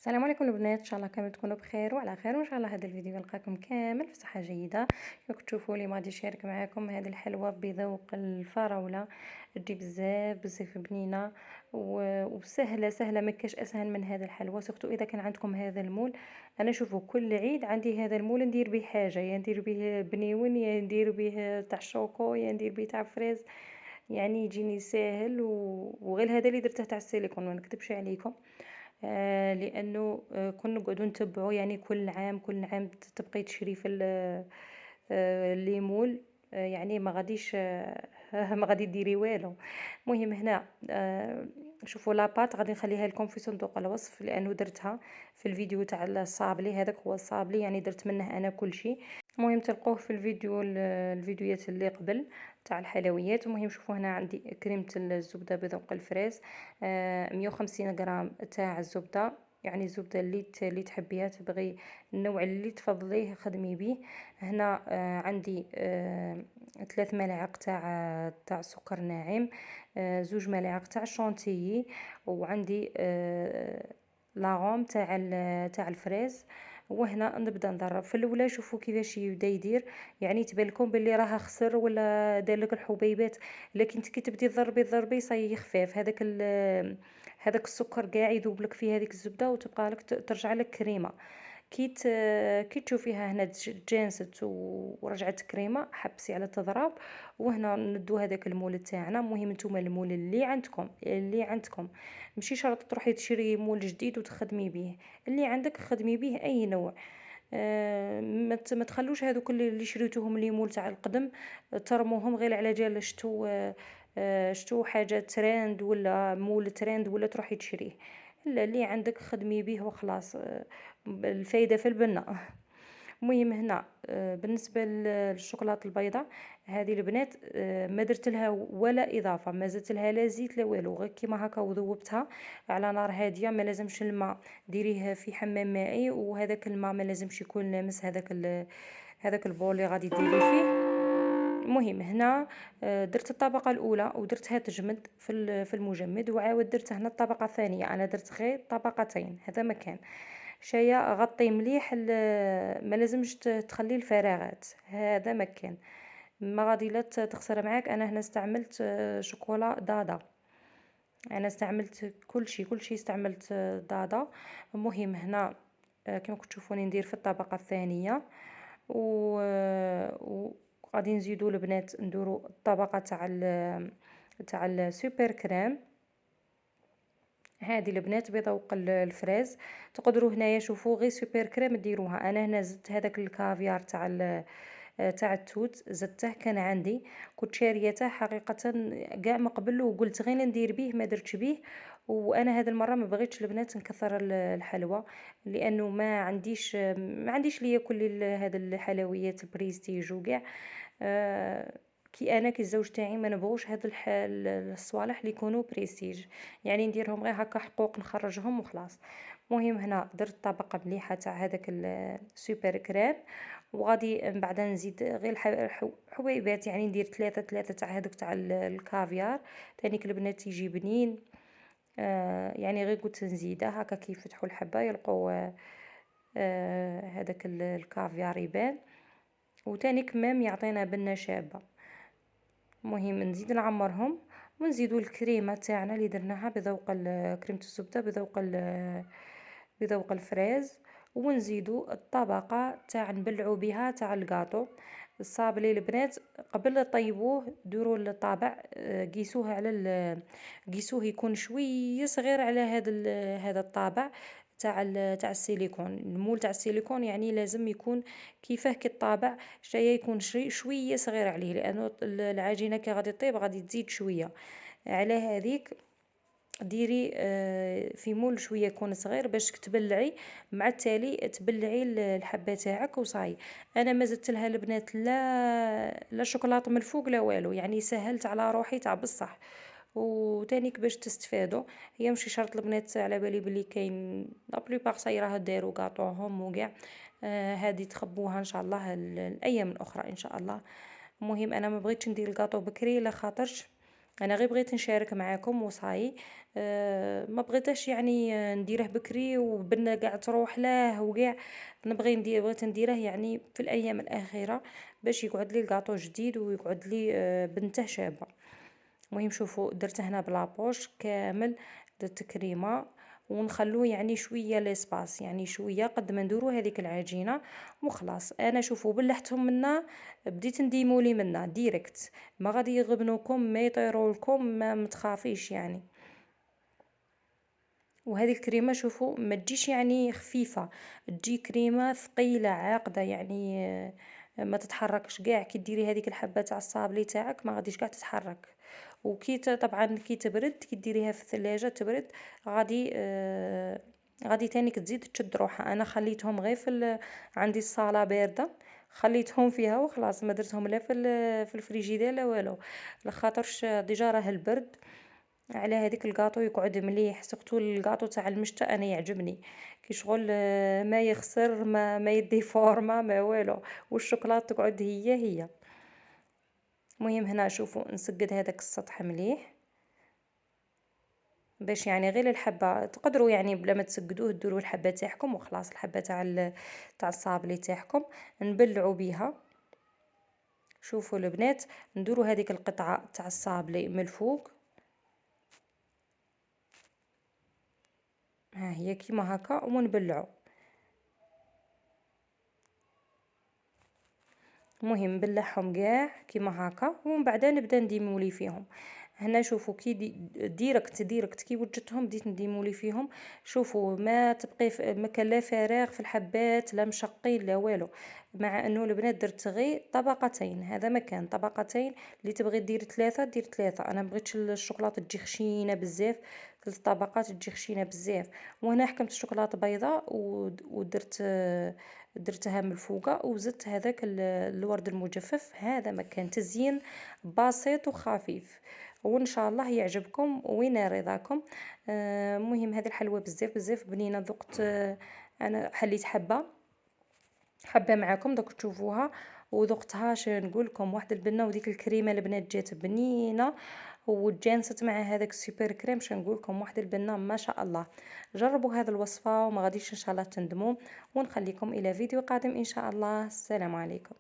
السلام عليكم البنات، ان شاء الله كامل تكونوا بخير وعلى خير. وان شاء الله هذا الفيديو يلقاكم كامل في صحه جيده. كما تشوفوا لي غادي نشارك معكم هذه الحلوى بذوق الفراوله. تجي بزاف بنينه وسهله سهله، ما كاش اسهل من هذا الحلوى، سورتو اذا كان عندكم هذا المول. انا شوفوا كل عيد عندي هذا المول ندير به حاجه، يا ندير به بنيون، يا ندير به تاع الشوكو، يا ندير به تاع فريز. يعني يجيني ساهل وغير هذا اللي درته تاع السيليكون، ما نكذبش عليكم. لأنه كنا نقعدوا نتبعوا، يعني كل عام تبقي تشري في الليمون. يعني ما غاديش ما غادي ديري والو. المهم هنا شوفوا لاباط غادي نخليها لكم في صندوق الوصف، لانه درتها في الفيديو تاع الصابلي. هذاك هو الصابلي، يعني درت منه انا كل شيء. المهم تلقوه في الفيديوهات اللي قبل تاع الحلويات. المهم شوفوا هنا عندي كريمه الزبده بذوق الفريز، 150 غرام تاع الزبده. يعني الزبده اللي تحبيها، تبغي النوع اللي تفضليه خدمي به. هنا عندي 3 ملاعق تاع سكر ناعم، 2 ملاعق تاع شونتيي، وعندي لاغوم تاع الفريز. وهنا نبدا نضرب في الاولى. شوفوا كيفاش يبدا يدير، يعني تبان لكم باللي راه خسر ولا دار لك الحبيبات، لكن كي تبدي تضربي صاي خفاف. هذاك السكر كاع يذوب لك في هذيك الزبده، وتبقى لك ترجع لك كريمه. كي تشوفيها هنا تجانست ورجعت كريمه، حبسي على تضرب. وهنا ندو هذاك المول تاعنا. مهم نتوما المول اللي عندكم ماشي شرط تروحي تشري مول جديد وتخدمي به. اللي عندك خدمي به اي نوع. ما تخلوش هذوك اللي شريتوهم لي مول تاع القدم ترموهم غير على جال شتو حاجه ترند ولا مول ترند ولا تروحي تشريه. لا، اللي عندك خدمي به وخلاص. الفايده في البنه. المهم هنا بالنسبه للشوكولاته البيضاء، هذه البنات ما درت لها ولا اضافه، ما زدت لها لا زيت لا والو، غير كيما هكا وذوبتها على نار هاديه. ما لازمش الماء، ديريه في حمام مائي، وهذاك الماء ما لازمش يكون لامس هذاك البول اللي غادي ديري فيه. المهم هنا درت الطبقة الأولى ودرتها تجمد في المجمد، وعاود درت هنا الطبقة الثانية. أنا درت غير طبقتين، هذا مكان شاية غطي مليح. ما لازمش تخلي الفراغات، هذا مكان ما غادي لا تخسر معاك. أنا هنا استعملت شوكولا دادا. أنا استعملت كل شيء استعملت دادا. المهم هنا كما كنتوا تشوفوني ندير في الطبقة الثانية، و وغادي نزيدو البنات نديرو الطبقة تاع السوبر كريم. هذه البنات بذوق الفريز. تقدروا هنايا شوفوا غير سوبر كريم ديروها. انا هنا زدت هذاك الكافيار تاع التوت، زدته كان عندي، كنت شاريته حقيقة كاع من قبل، وقلت غير ندير به ما درتش به. وانا هذه المره ما بغيتش البنات نكثر الحلوى، لانه ما عنديش ليا كل هذا الحلويات بريستيج وكاع. كي انا كي الزوج تاعي ما نبغوش هاد الصوالح اللي يكونوا بريستيج، يعني نديرهم غير هكا حقوق نخرجهم وخلاص. مهم هنا درت طبقه مليحه تاع هذاك السوبر كريم، وغادي من بعد نزيد غير حبيبات، يعني ندير ثلاثة تاع هذوك تاع الكافيار. تانيك البنات يجي بنين. يعني غير قلت نزيده هكا كي يفتحوا الحبه يلقوا هذاك الكافيار يبان، وتاني كمام يعطينا بنه شابه. مهم نزيد نعمرهم، ونزيدو الكريمه تاعنا اللي درناها بذوق كريمه الزبده بذوق الفريز. ونزيدو الطبقه تاع نبلعو بها تاع الكاطو الصابلي. البنات قبل طيبوه ديروا الطابع، قيسوه قيسوه يكون شويه صغير على هذا الطابع تاع السيليكون. المول تاع السيليكون يعني لازم يكون كيفاه كي الطابع جايه، يكون شويه صغير عليه، لانه العجينه كي غادي طيب غادي تزيد شويه. على هذيك ديري في مول شويه يكون صغير باش تبلعي، مع التالي تبلعي الحبه تاعك وصاي. انا ما زدت لها البنات لا شوكولاته من الفوق لا والو، يعني سهلت على روحي تاع بصح. وتانيك باش تستفادوا، هي ماشي شرط البنات، على بالي بلي كاين لا بليبار صاي راه داروا كاطوهم وكاع. هذه تخبوها ان شاء الله الايام الاخرى ان شاء الله. المهم انا ما بغيتش ندير الكاطو بكري، لا خاطرش انا غير بغيت نشارك معاكم وصاي. ما بغيتش يعني نديره بكري وبنا قاع تروح له وكاع. بغيت نديره يعني في الايام الاخيره باش يقعد لي الكاطو جديد ويقعد لي بنته شابه. المهم شوفوا درت هنا بلابوش كامل، درت كريمه ونخلوه يعني شويه ليسباس، يعني شويه قد ما نديرو هذيك العجينه وخلاص. انا شوفوا بلحتهم منا، بديت نديمولي منا ديريكت، ما غادي يغبنوكم ما يطيروا لكم، ما متخافيش يعني. وهذه الكريمه شوفوا ما تجيش يعني خفيفه، تجي كريمه ثقيله عاقده يعني ما تتحركش كاع. كي ديري هذيك الحبه تاع الصابلي تاعك ما غاديش كاع تتحرك. طبعا كي تبرد، كي ديريها في الثلاجه تبرد، غادي غادي تانيك تزيد تشد روحها. انا خليتهم غير عندي الصاله بارده، خليتهم فيها وخلاص، ما درتهم لا في الفريجيدير لا والو، لخاطرش ديجا راه البرد على هذيك الكاطو يقعد مليح. سورتو الكاطو تاع المشتا انا يعجبني كي شغل ما يخسر، ما يدي فورما ما والو، والشوكولاته تقعد هي. المهم هنا شوفوا نسقد هذاك السطح مليح باش يعني غير الحبه تقدروا يعني بلا ما تسقدوه ديروا الحبه تاعكم وخلاص. الحبه تاع الصابلي تاعكم نبلعوا بيها. شوفوا البنات، نديروا هذيك القطعه تاع الصابلي من الفوق، ها هي كيما هكا، ونبلعوا. المهم نبلعهم كاع كيما هكا ومن بعد نبدا نديمولي فيهم. هنا شوفوا كي ديريكت كي وجدتهم بديت نديمولي فيهم. شوفوا ما تبقي ما كان لا فراغ في الحبات لا مشقين لا والو، مع انه البنات درت غير طبقتين، هذا مكان طبقتين. اللي تبغي دير ثلاثة دير ثلاثة، انا مبغيتش الشوكولاته تجي خشينه بزاف، 3 طبقات تجي خشينه بزاف. وهنا حكمت الشوكولاته بيضاء درتها من الفوقه وزدت هذاك الورد المجفف. هذا مكان تزيين بسيط وخفيف، وان شاء الله يعجبكم وين رضاكم. مهم هذه الحلوى بزاف بنينه، ذقت انا حليت حبه معاكم دوك تشوفوها. وذقتها نقول لكم واحد البنه، وديك الكريمه البنات جات بنينه وتجانست مع هذاك السوبر كريم. نقول لكم واحد البنه ما شاء الله. جربوا هذه الوصفه وما غاديش ان شاء الله تندموا. ونخليكم الى فيديو قادم ان شاء الله. السلام عليكم.